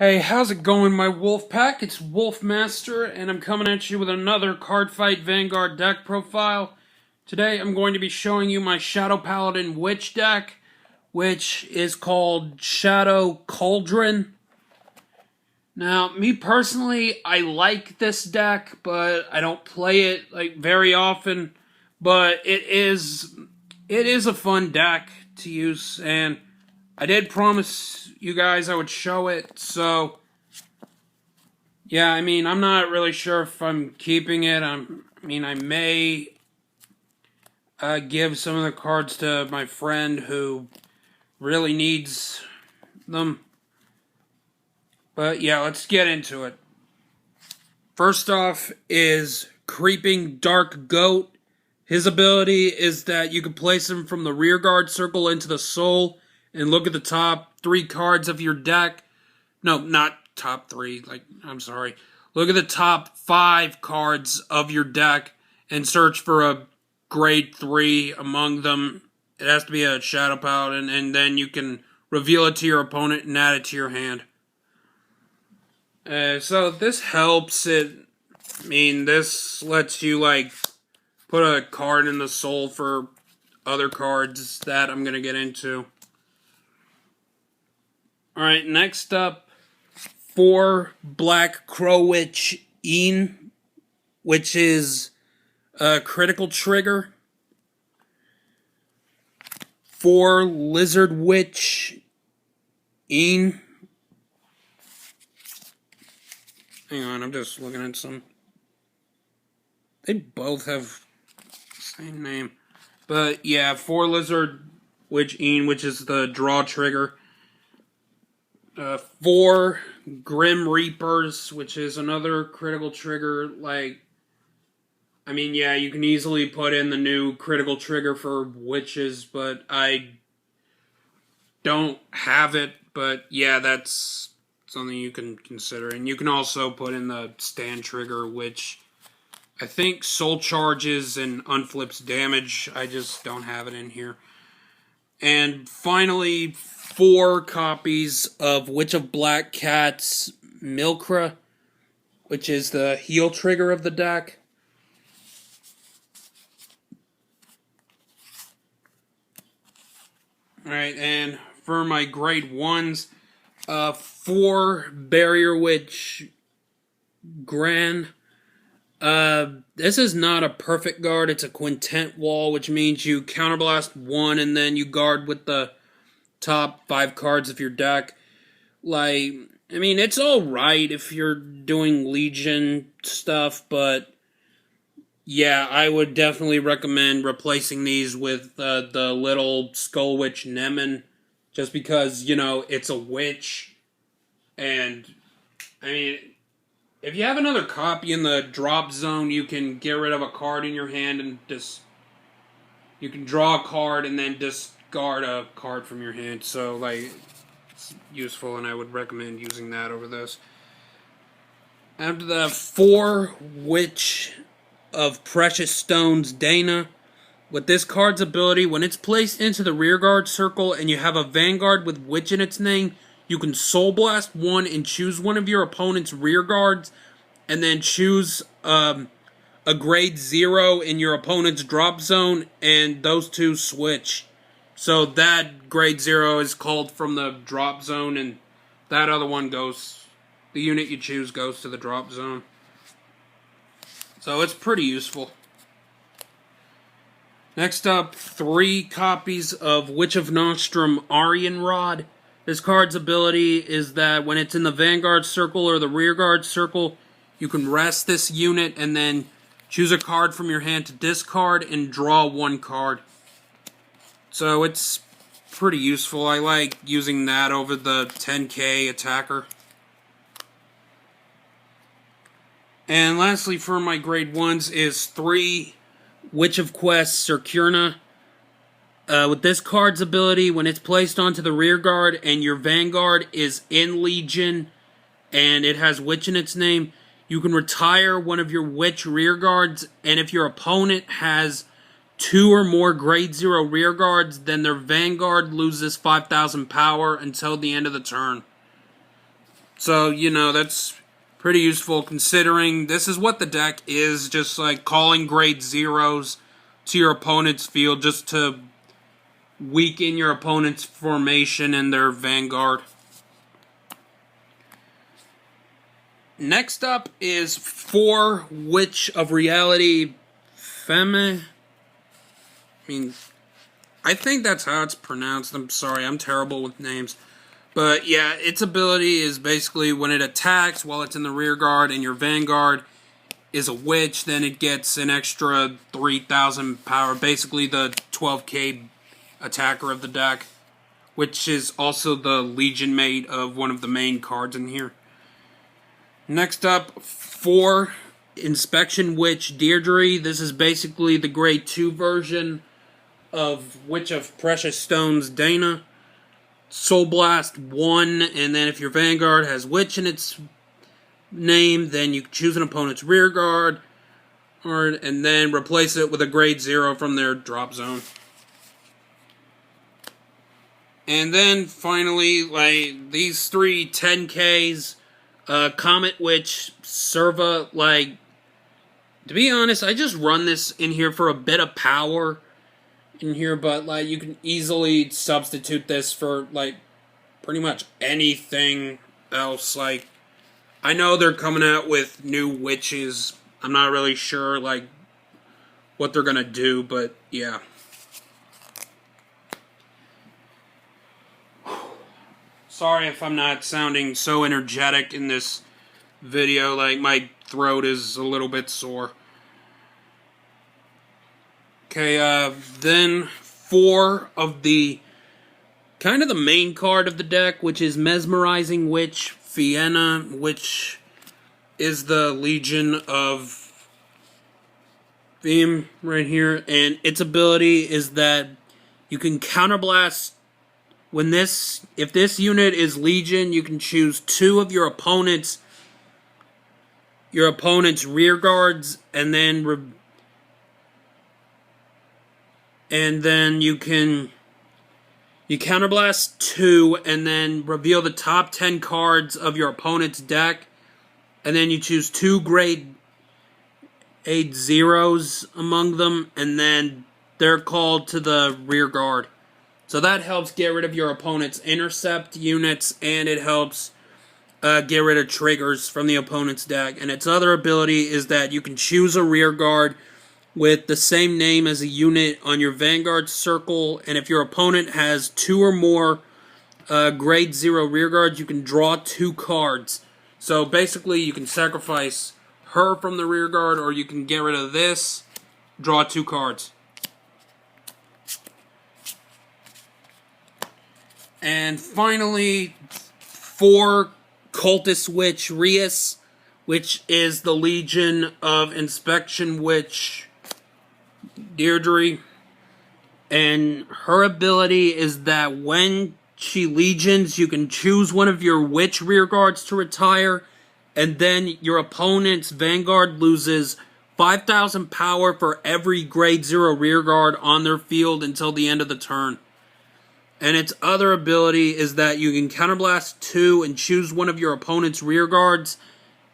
Hey, how's it going, my wolf pack? It's Wolfmaster, and I'm coming at you with another Card Fight Vanguard deck profile. Today, I'm going to be showing you my Shadow Paladin Witch deck, which is called Shadow Caldron. Now, me personally, I like this deck, but I don't play it very often. But it is a fun deck to use, and I did promise you guys I would show it, so yeah, I'm not really sure if I'm keeping it. I may give some of the cards to my friend who really needs them. But yeah, let's get into it. First off is Creeping Dark Goat. His ability is that you can place him from the rear guard circle into the soul and look at the top 3 cards of your deck. No, not top 3. I'm sorry. Look at the top 5 cards of your deck and search for a grade 3 among them. It has to be a Shadow Paladin, and then you can reveal it to your opponent and add it to your hand. So this helps. This lets you, put a card in the soul for other cards that I'm going to get into. Alright, next up, 4 Black Crow Witch Een, which is a critical trigger. 4 Lizard Witch Een. Hang on, I'm just looking at some. They both have the same name. But yeah, 4 Lizard Witch Een, which is the draw trigger. 4 Grim Reapers, which is another critical trigger. Yeah, you can easily put in the new critical trigger for witches, but I don't have it. But yeah, that's something you can consider. And you can also put in the stand trigger, which I think soul charges and unflips damage. I just don't have it in here. And finally, 4 copies of Witch of Black Cat's Milkra, which is the heal trigger of the deck. Alright, and for my grade 1s, 4 Barrier Witch Gran. This is not a perfect guard, it's a quintet wall, which means you counterblast 1 and then you guard with the top 5 cards of your deck. It's alright if you're doing Legion stuff, but yeah, I would definitely recommend replacing these with the little Skull Witch Nemen, just because, it's a witch, and, if you have another copy in the drop zone, you can get rid of a card in your hand and you can draw a card and then discard a card from your hand. So, it's useful, and I would recommend using that over this. After the 4 Witch of Precious Stones Dana. With this card's ability, when it's placed into the rearguard circle and you have a Vanguard with Witch in its name, you can Soul Blast 1 and choose one of your opponent's rear guards, and then choose a grade 0 in your opponent's drop zone, and those 2 switch. So that grade 0 is called from the drop zone, and that other one goes, the unit you choose goes to the drop zone. So it's pretty useful. Next up, 3 copies of Witch of Nostrum Aryan Rod. This card's ability is that when it's in the Vanguard circle or the Rearguard circle, you can rest this unit and then choose a card from your hand to discard and draw 1 card. So it's pretty useful. I like using that over the 10k attacker. And lastly, for my grade 1s is 3 Witch of Quest Circurna. With this card's ability, when it's placed onto the rear guard and your Vanguard is in Legion and it has Witch in its name, you can retire one of your Witch rear guards, and if your opponent has 2 or more grade 0 rear guards, then their Vanguard loses 5,000 power until the end of the turn. So, you know, that's pretty useful considering this is what the deck is, just like calling grade zeros to your opponent's field just to weaken your opponent's formation and their vanguard. Next up is 4 Witch of Reality Femme. I think that's how it's pronounced. I'm sorry, I'm terrible with names. But yeah, its ability is basically when it attacks while it's in the rear guard and your vanguard is a witch, then it gets an extra 3,000 power. Basically the 12k attacker of the deck, which is also the Legion mate of one of the main cards in here. Next up, 4 Inspection Witch Deirdre. This is basically the grade 2 version of Witch of Precious Stones Dana. Soul Blast 1, and then if your vanguard has Witch in its name, then you choose an opponent's rear guard, and then replace it with a grade 0 from their drop zone. And then finally, like these 3 10Ks. Comet Witch, Serva, like, to be honest, I just run this in here for a bit of power in here, but, like, you can easily substitute this for, like, pretty much anything else. Like, I know they're coming out with new witches. I'm not really sure, like, what they're gonna do, but, yeah. Sorry if I'm not sounding so energetic in this video, like my throat is a little bit sore. Okay, then 4 of the, kind of the main card of the deck, which is Mesmerizing Witch, Fienna, which is the Legion of Theme right here, and its ability is that you can counterblast. If this unit is Legion, you can choose 2 of your opponent's rear guards, and then you counterblast 2, and then reveal the top 10 cards of your opponent's deck, and then you choose 2 grade 8 zeros among them, and then they're called to the rear guard. So that helps get rid of your opponent's intercept units, and it helps get rid of triggers from the opponent's deck. And its other ability is that you can choose a rear guard with the same name as a unit on your vanguard circle, and if your opponent has 2 or more grade 0 rear guards, you can draw 2 cards. So basically you can sacrifice her from the rear guard, or you can get rid of this, draw 2 cards. And finally, 4 Cultist Witch Rias, which is the Legion of Inspection Witch Deirdre. And her ability is that when she legions, you can choose one of your witch rear guards to retire, and then your opponent's vanguard loses 5,000 power for every grade 0 rear guard on their field until the end of the turn. And its other ability is that you can counterblast 2 and choose one of your opponent's rear guards,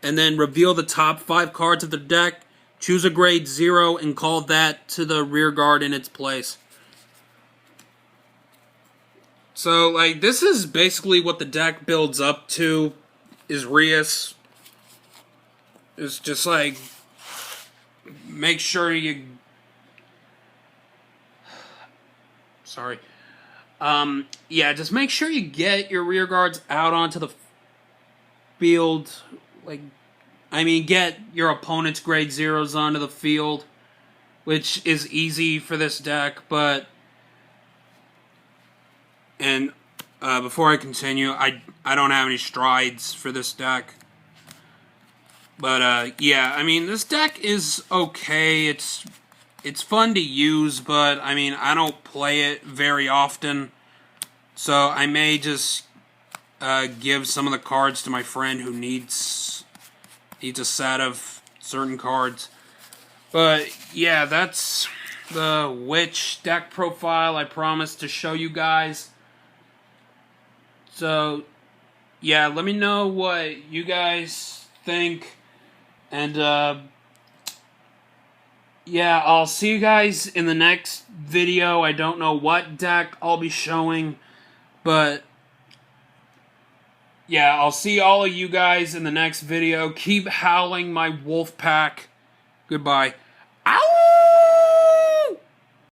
and then reveal the top 5 cards of the deck, choose a grade 0, and call that to the rear guard in its place. So, like, this is basically what the deck builds up to, is Rias. It's just like, make sure you... Sorry. Yeah, just make sure you get your rear guards out onto the field. Get your opponent's grade 0s onto the field, which is easy for this deck, but... And, before I continue, I don't have any strides for this deck. But, yeah, I mean, this deck is okay. It's fun to use, but, I mean, I don't play it very often. So I may just give some of the cards to my friend who needs a set of certain cards. But, yeah, that's the Witch deck profile I promised to show you guys. So, yeah, let me know what you guys think. And, yeah, I'll see you guys in the next video. I don't know what deck I'll be showing, but yeah, I'll see all of you guys in the next video. Keep howling my wolf pack. Goodbye. Ow!